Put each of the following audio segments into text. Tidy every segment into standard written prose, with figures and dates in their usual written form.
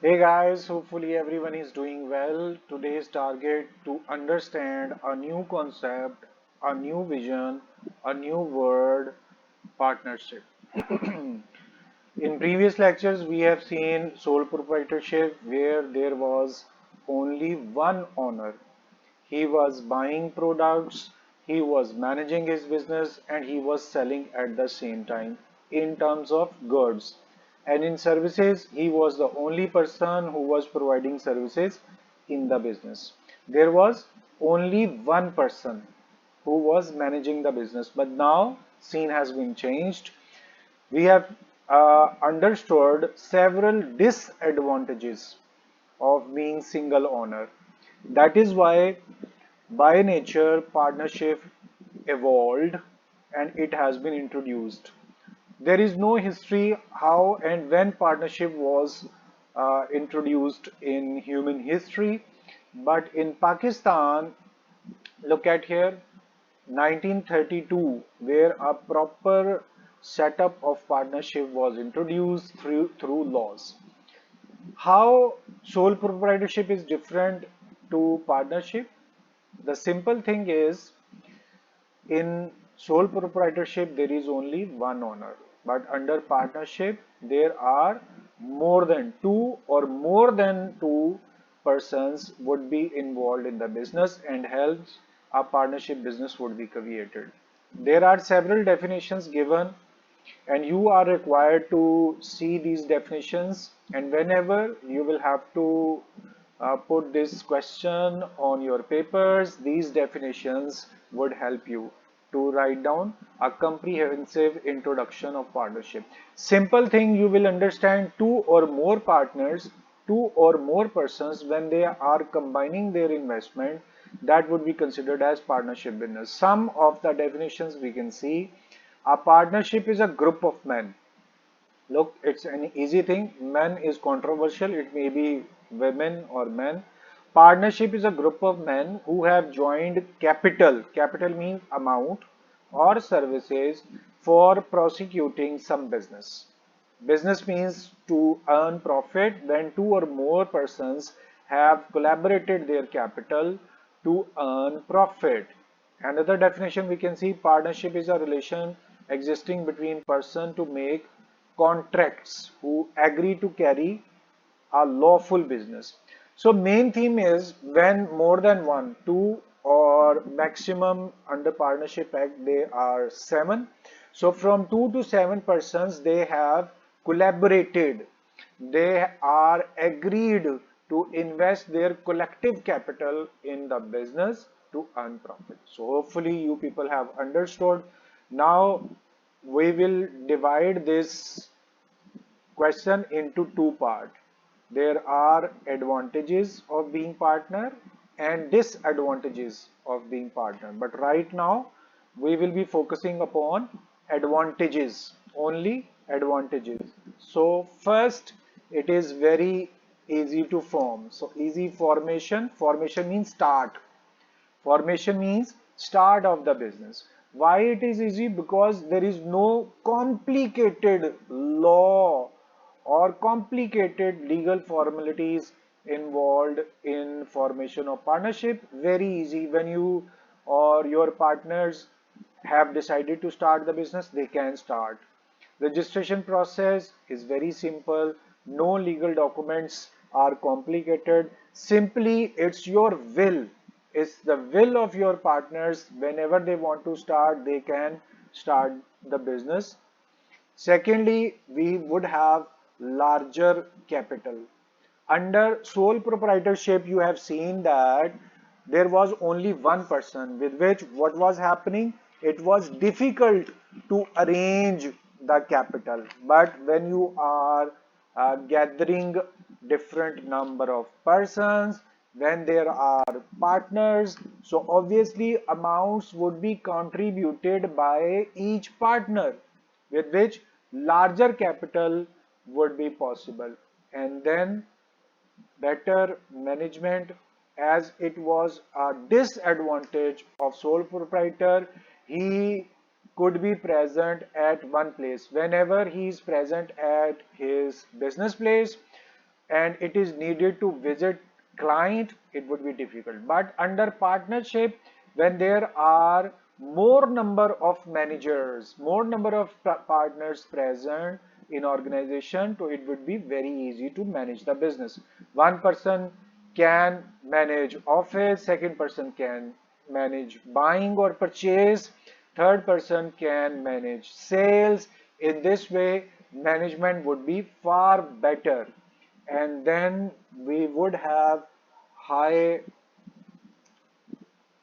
Hey guys, hopefully everyone is doing well. Today's target to understand a new concept, a new vision, a new word, partnership. In previous lectures, we have seen sole proprietorship where there was only one owner. He was buying products, he was managing his business, and he was selling at the same time in terms of goods. And in services, he was the only person who was providing services in the business. There was only one person who was managing the business. But now, scene has been changed. We have understood several disadvantages of being single owner. That is why by nature partnership evolved and it has been introduced. There is no history how and when partnership was introduced in human history, but in Pakistan, look at here, 1932, where a proper setup of partnership was introduced through laws. How sole proprietorship is different to partnership? The simple thing is, in sole proprietorship, there is only one owner, but under partnership, there are more than two persons would be involved in the business and hence a partnership business would be created. There are several definitions given and you are required to see these definitions, and whenever you will have to put this question on your papers, these definitions would help you to write down a comprehensive introduction of partnership. Simple thing, you will understand two or more partners, two or more persons, when they are combining their investment, that would be considered as partnership business. Some of the definitions we can see. A partnership is a group of men. Look, it's an easy thing. Men is controversial. It may be women or men. Partnership is a group of men who have joined capital. Capital means amount or services for prosecuting some business. Business means to earn profit when two or more persons have collaborated their capital to earn profit. Another definition we can see, partnership is a relation existing between person to make contracts who agree to carry a lawful business. So main theme is when more than one, two or maximum under Partnership Act they are seven. So from two to seven persons they have collaborated. They are agreed to invest their collective capital in the business to earn profit. So hopefully you people have understood. Now we will divide this question into two parts. There are advantages of being partner and disadvantages of being partner. But right now, we will be focusing upon advantages, only advantages. So first, it is very easy to form. So easy formation, formation means start. Formation means start of the business. Why it is easy? Because there is no complicated law or complicated legal formalities involved in formation of partnership. Very easy. When you or your partners have decided to start the business, they can start. Registration process is very simple. No legal documents are complicated. Simply, it's your will. It's the will of your partners. Whenever they want to start, they can start the business. Secondly, we would have larger capital. Under sole proprietorship, you have seen that there was only one person with which what was happening, it was difficult to arrange the capital. But when you are gathering different number of persons, when there are partners, so obviously amounts would be contributed by each partner with which larger capital would be possible. And then better management, as it was a disadvantage of sole proprietor, he could be present at one place. Whenever he is present at his business place, and it is needed to visit client, it would be difficult. But under partnership, when there are more number of managers, more number of partners present in organization, so it would be very easy to manage the business. One person can manage office, second person can manage buying or purchase, third person can manage sales. In this way, management would be far better, and then we would have high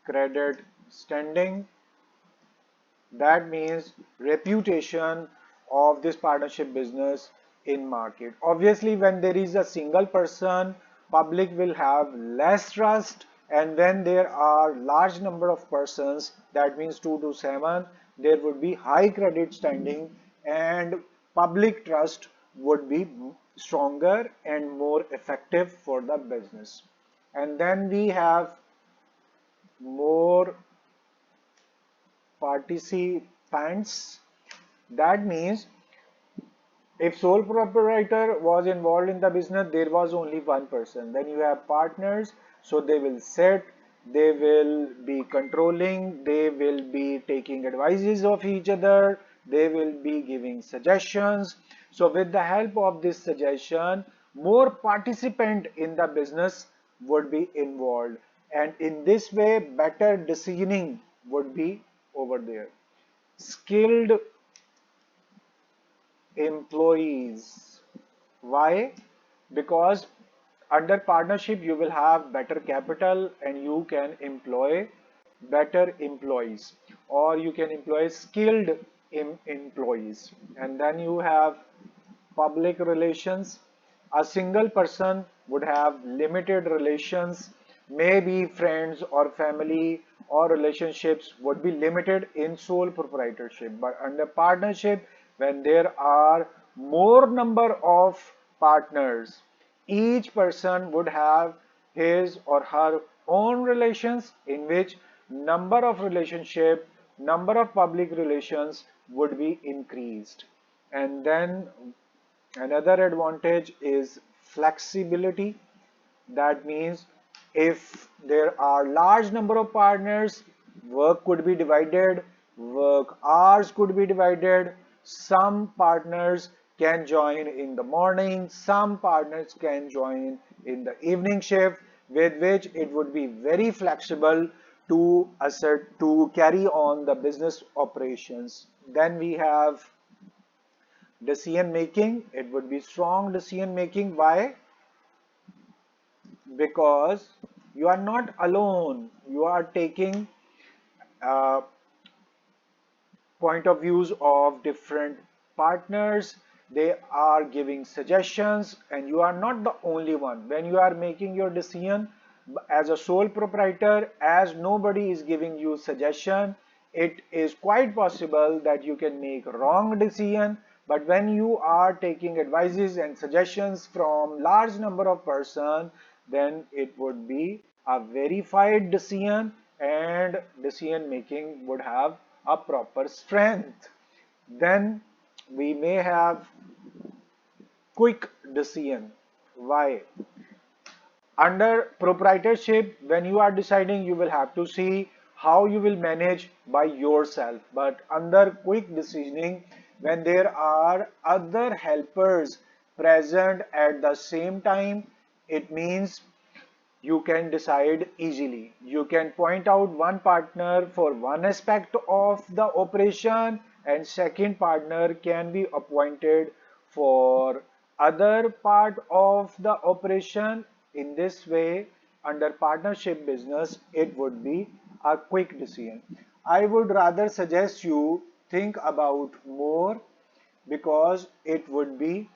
credit standing. That means reputation of this partnership business in market. Obviously, when there is a single person, public will have less trust, and when there are large number of persons, that means 2 to 7, there would be high credit standing, and public trust would be stronger and more effective for the business. And then we have more participants. That means if sole proprietor was involved in the business, there was only one person. Then you have partners, so they will sit, they will be controlling, they will be taking advices of each other, they will be giving suggestions. So with the help of this suggestion, more participant in the business would be involved. And in this way, better decisioning would be over there. Skilled employees. Why? Because under partnership you will have better capital and you can employ better employees, or you can employ skilled employees. And then you have public relations. A single person would have limited relations, maybe friends or family, or relationships would be limited in sole proprietorship. But under partnership, when there are more number of partners, each person would have his or her own relations, in which number of relationship, number of public relations would be increased. And then another advantage is flexibility. That means if there are large number of partners, work could be divided, work hours could be divided. Some partners can join in the morning, some partners can join in the evening shift, with which it would be very flexible to assert to carry on the business operations. Then we have decision making. It would be strong decision making. Why? Because you are not alone, you are taking uh, point of views of different partners, they are giving suggestions, and you are not the only one. When you are making your decision as a sole proprietor, as nobody is giving you suggestion, it is quite possible that you can make wrong decision. But when you are taking advices and suggestions from large number of person, then it would be a verified decision, and decision making would have a proper strength. Then we may have quick decision. Why? Under proprietorship, when you are deciding, you will have to see how you will manage by yourself. But under quick decisioning, when there are other helpers present at the same time, it means you can decide easily. You can point out one partner for one aspect of the operation, and second partner can be appointed for other part of the operation. In this way, under partnership business, it would be a quick decision. I would rather suggest you think about more, because it would be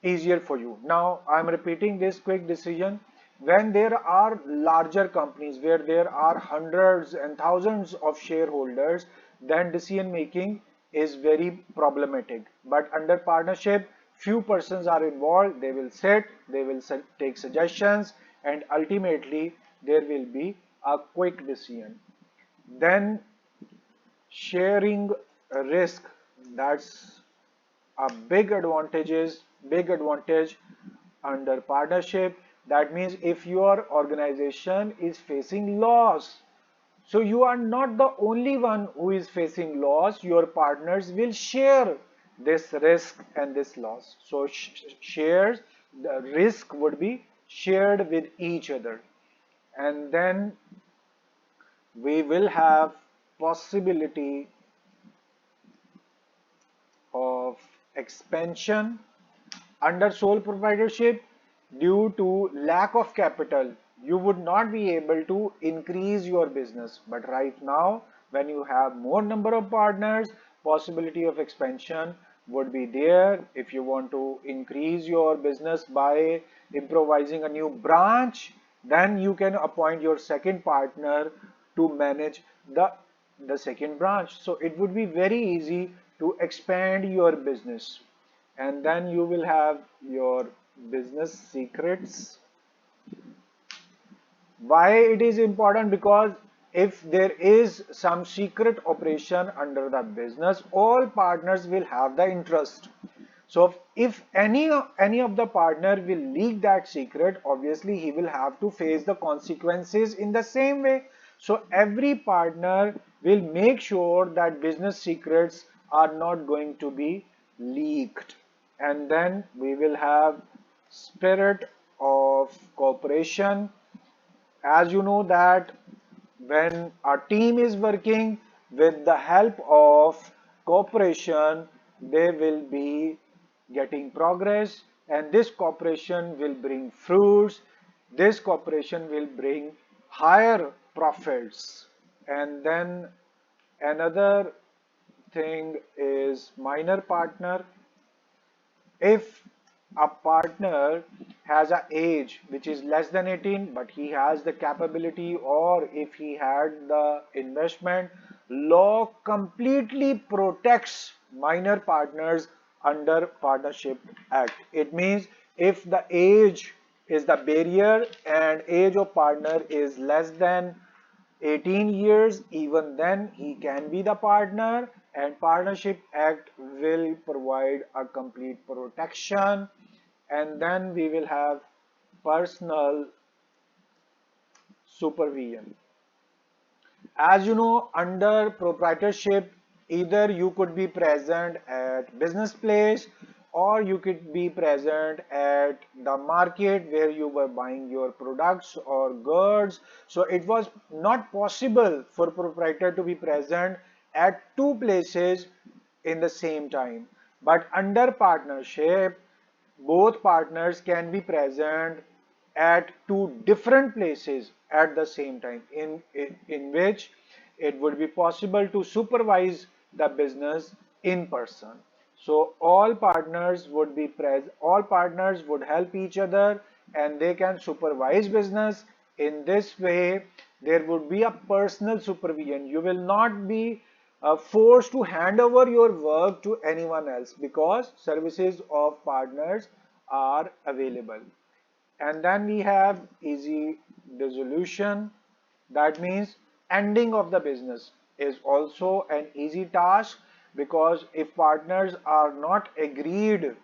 easier for you. Now, I'm repeating this quick decision. When there are larger companies where there are hundreds and thousands of shareholders, then decision making is very problematic. But under partnership, few persons are involved, they will sit, they will take suggestions, and ultimately there will be a quick decision. Then sharing risk, that's a big advantage. under partnership, that means if your organization is facing loss, so you are not the only one who is facing loss. Your partners will share this risk and this loss. So shares, the risk would be shared with each other. And then we will have possibility of expansion under sole proprietorship. Due to lack of capital, you would not be able to increase your business. But right now, when you have more number of partners, possibility of expansion would be there. If you want to increase your business by improvising a new branch, then you can appoint your second partner to manage the second branch. So it would be very easy to expand your business. And then you will have your business secrets. Why it is important? Because if there is some secret operation under the business, all partners will have the interest. So if any of the partner will leak that secret, obviously he will have to face the consequences in the same way. So every partner will make sure that business secrets are not going to be leaked. And then we will have spirit of cooperation. As you know that when a team is working with the help of cooperation, they will be getting progress, and this cooperation will bring fruits. This cooperation will bring higher profits. And then another thing is minor partner. If a partner has an age which is less than 18 but he has the capability, or if he had the investment, law completely protects minor partners under partnership act. It means if the age is the barrier and age of partner is less than 18 years, even then he can be the partner, and partnership act will provide a complete protection. And then we will have personal supervision. As you know, under proprietorship, either you could be present at business place, or you could be present at the market where you were buying your products or goods. So it was not possible for proprietor to be present at two places in the same time. But under partnership, both partners can be present at two different places at the same time, in which it would be possible to supervise the business in person. So all partners would be present, all partners would help each other, and they can supervise business. In this way, there would be a personal supervision. You will not be forced to hand over your work to anyone else, because services of partners are available. And then we have easy dissolution. That means ending of the business is also an easy task, because if partners are not agreed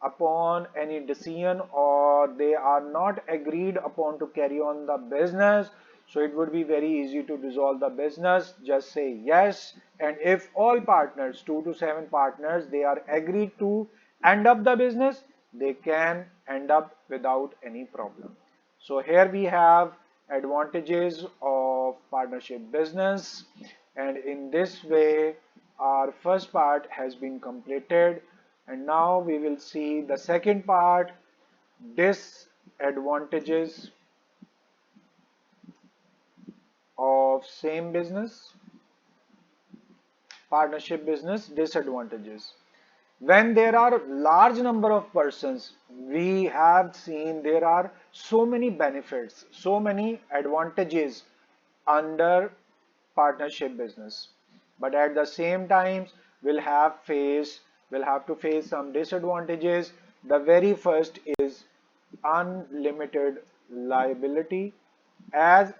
upon any decision, or they are not agreed upon to carry on the business, so it would be very easy to dissolve the business. Just say yes, and if all partners, 2 to 7 partners, they are agreed to end up the business, they can end up without any problem. So here we have advantages of partnership business, and in this way our first part has been completed. And now we will see the second part, disadvantages of same business, partnership business disadvantages. When there are large number of persons, we have seen there are so many benefits, so many advantages under partnership business. But at the same time, we'll have to face some disadvantages. The very first is unlimited liability. As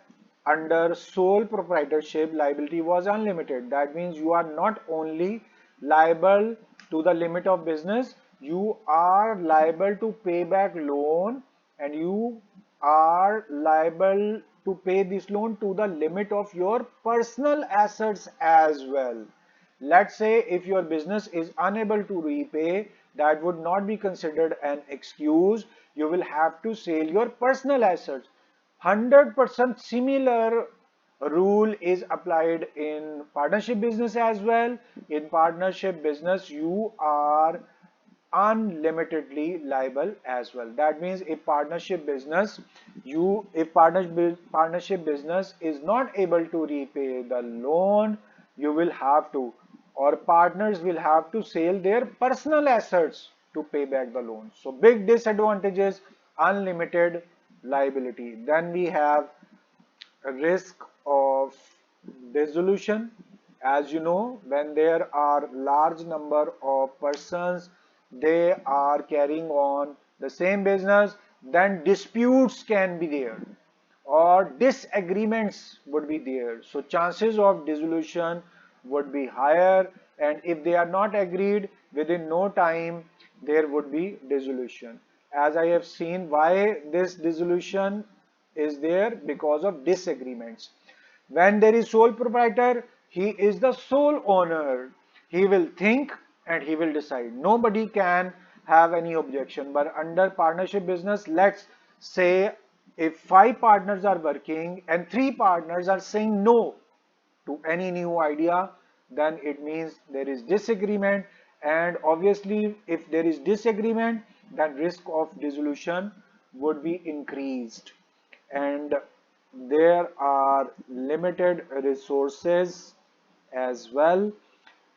under sole proprietorship, liability was unlimited. That means you are not only liable to the limit of business, you are liable to pay back loan, and you are liable to pay this loan to the limit of your personal assets as well. Let's say if your business is unable to repay, that would not be considered an excuse. You will have to sell your personal assets. 100% similar rule is applied in partnership business as well. In partnership business, you are unlimitedly liable as well. That means if partnership business, partnership business is not able to repay the loan, you will have to, or partners will have to sell their personal assets to pay back the loan. So big disadvantages: unlimited liability. Then we have a risk of dissolution. As you know, when there are large number of persons, they are carrying on the same business, then disputes can be there or disagreements would be there. So chances of dissolution would be higher, and if they are not agreed within no time, there would be dissolution. As I have seen, why this dissolution is there? Because of disagreements. When there is sole proprietor, he is the sole owner. He will think and he will decide. Nobody can have any objection. But under partnership business, let's say if 5 partners are working and 3 partners are saying no to any new idea, then it means there is disagreement. And obviously, if there is disagreement, then risk of dissolution would be increased. And there are limited resources as well.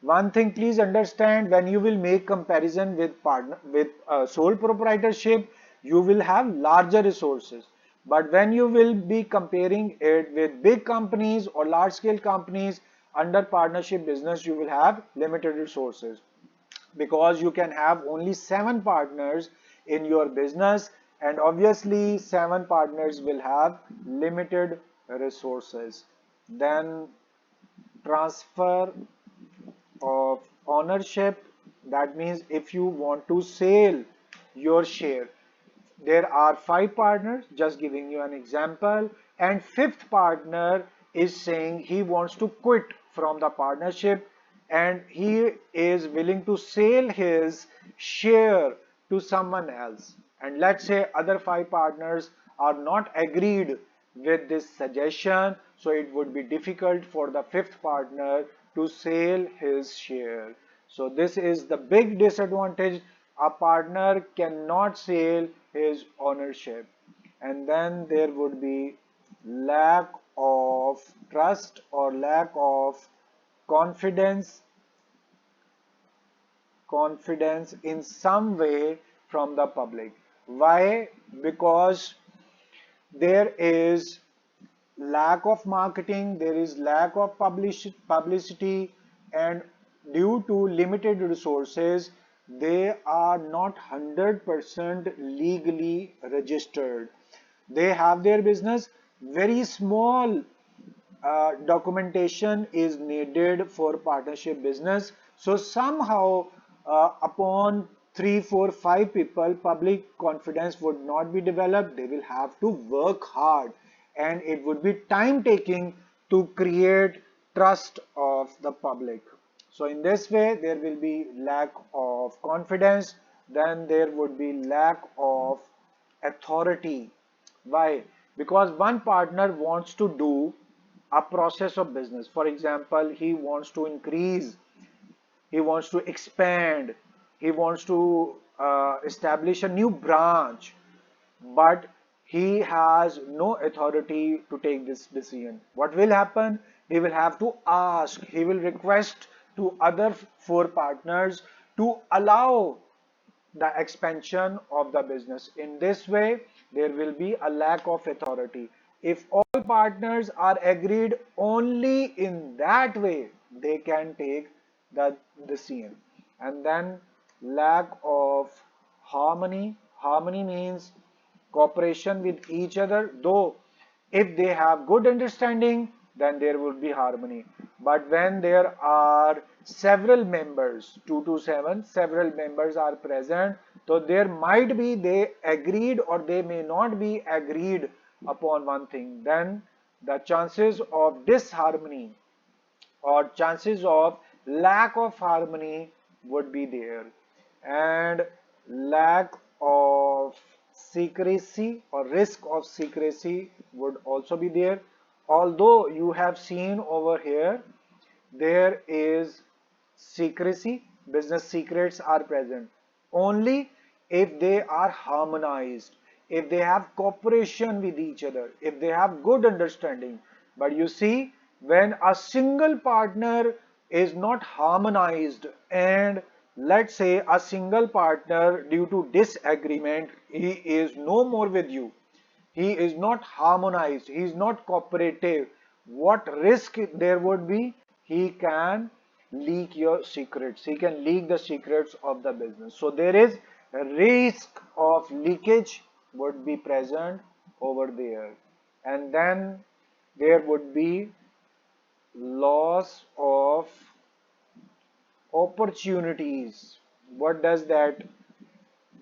One thing please understand, when you will make comparison with partner with sole proprietorship, you will have larger resources. But when you will be comparing it with big companies or large scale companies, under partnership business you will have limited resources, because you can have only 7 partners in your business, and obviously 7 partners will have limited resources. Then transfer of ownership. That means if you want to sell your share, there are 5 partners, just giving you an example, and fifth partner is saying he wants to quit from the partnership and he is willing to sell his share to someone else. And let's say other 5 partners are not agreed with this suggestion, so it would be difficult for the fifth partner to sell his share. So this is the big disadvantage. A partner cannot sell his ownership. And then there would be lack of trust or lack of confidence confidence in some way from the public. Why? Because there is lack of marketing, there is lack of publicity, and due to limited resources, they are not 100% legally registered. They have their business, very small documentation is needed for partnership business. So somehow, upon 3, 4, 5 people, public confidence would not be developed. They will have to work hard, and it would be time taking to create trust of the public. So in this way, there will be lack of confidence. Then there would be lack of authority. Why? Because one partner wants to do a process of business. For example, he wants to increase, he wants to expand, he wants to establish a new branch, but he has no authority to take this decision. What will happen? He will have to ask, he will request to other 4 partners to allow the expansion of the business. In this way, there will be a lack of authority. If all partners are agreed, only in that way they can take the decision. And then lack of harmony. Harmony means cooperation with each other. Though if they have good understanding, then there would be harmony. But when there are several members, 2 to 7, several members are present, so there might be they agreed or they may not be agreed upon one thing, then the chances of disharmony or chances of lack of harmony would be there, and lack of secrecy or risk of secrecy would also be there. Although you have seen over here there is secrecy, business secrets are present only if they are harmonized, if they have cooperation with each other, if they have good understanding. But you see, when a single partner is not harmonized, and let's say a single partner due to disagreement, he is no more with you, he is not harmonized, he is not cooperative, what risk there would be? He can leak your secrets, he can leak the secrets of the business. So there is a risk of leakage would be present over there. And then there would be loss of opportunities. What does that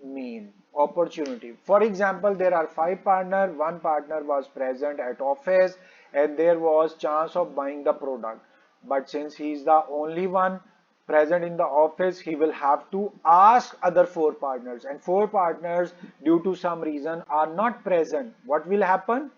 mean? Opportunity. For example, there are 5 partners, one partner was present at office and there was chance of buying the product. But since he is the only one present in the office, he will have to ask other 4 partners, and 4 partners due to some reason are not present. What will happen?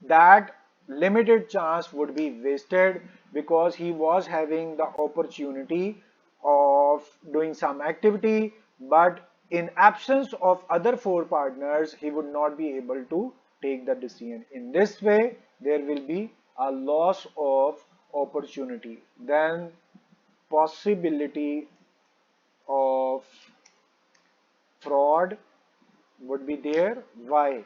That limited chance would be wasted because he was having the opportunity of doing some activity, but in absence of other 4 partners he would not be able to take the decision. In this way there will be a loss of opportunity. Then possibility of fraud would be there. Why?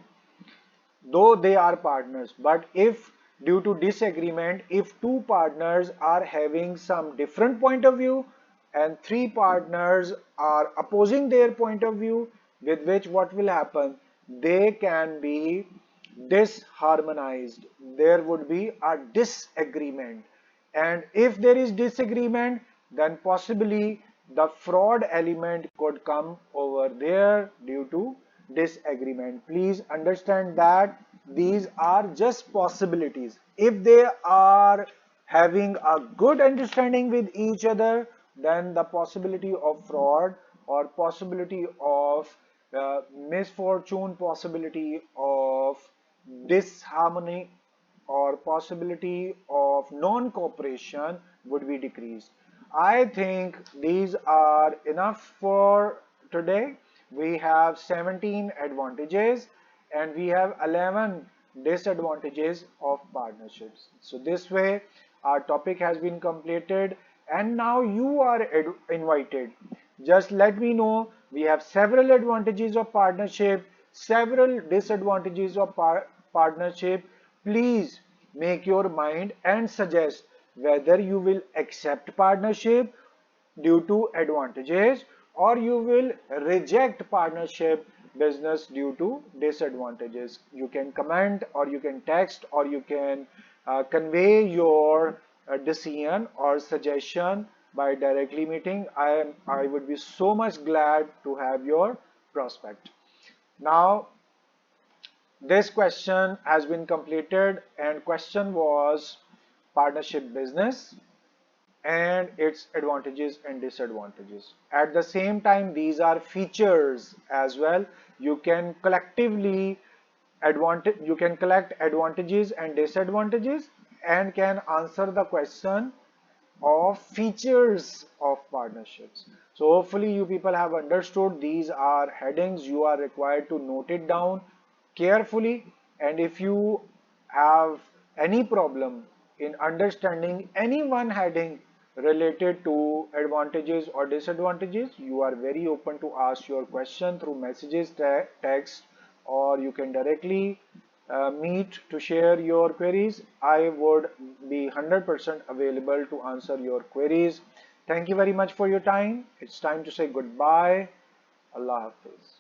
Though they are partners, but if due to disagreement, if 2 partners are having some different point of view and 3 partners are opposing their point of view, with which what will happen, they can be disharmonized, there would be a disagreement. And if there is disagreement, then possibly the fraud element could come over there due to disagreement. Please understand that these are just possibilities. If they are having a good understanding with each other, then the possibility of fraud or possibility of misfortune, possibility of disharmony or possibility of non-cooperation would be decreased. I think these are enough for today. We have 17 advantages and we have 11 disadvantages of partnerships. So this way our topic has been completed and now you are invited. Just let me know, we have several advantages of partnership, several disadvantages of partnership. Please make your mind and suggest whether you will accept partnership due to advantages or you will reject partnership business due to disadvantages. You can comment or you can text or you can convey your decision or suggestion by directly meeting. I would be so much glad to have your prospect. Now this question has been completed and question was partnership business and its advantages and disadvantages. At the same time, these are features as well. You can collectively you can collect advantages and disadvantages and can answer the question of features of partnerships. So hopefully you people have understood these are headings. You are required to note it down carefully, and if you have any problem in understanding any one heading related to advantages or disadvantages, you are very open to ask your question through messages, text, or you can directly meet to share your queries. I would be 100% available to answer your queries. Thank you very much for your time. It's time to say goodbye. Allah Hafiz.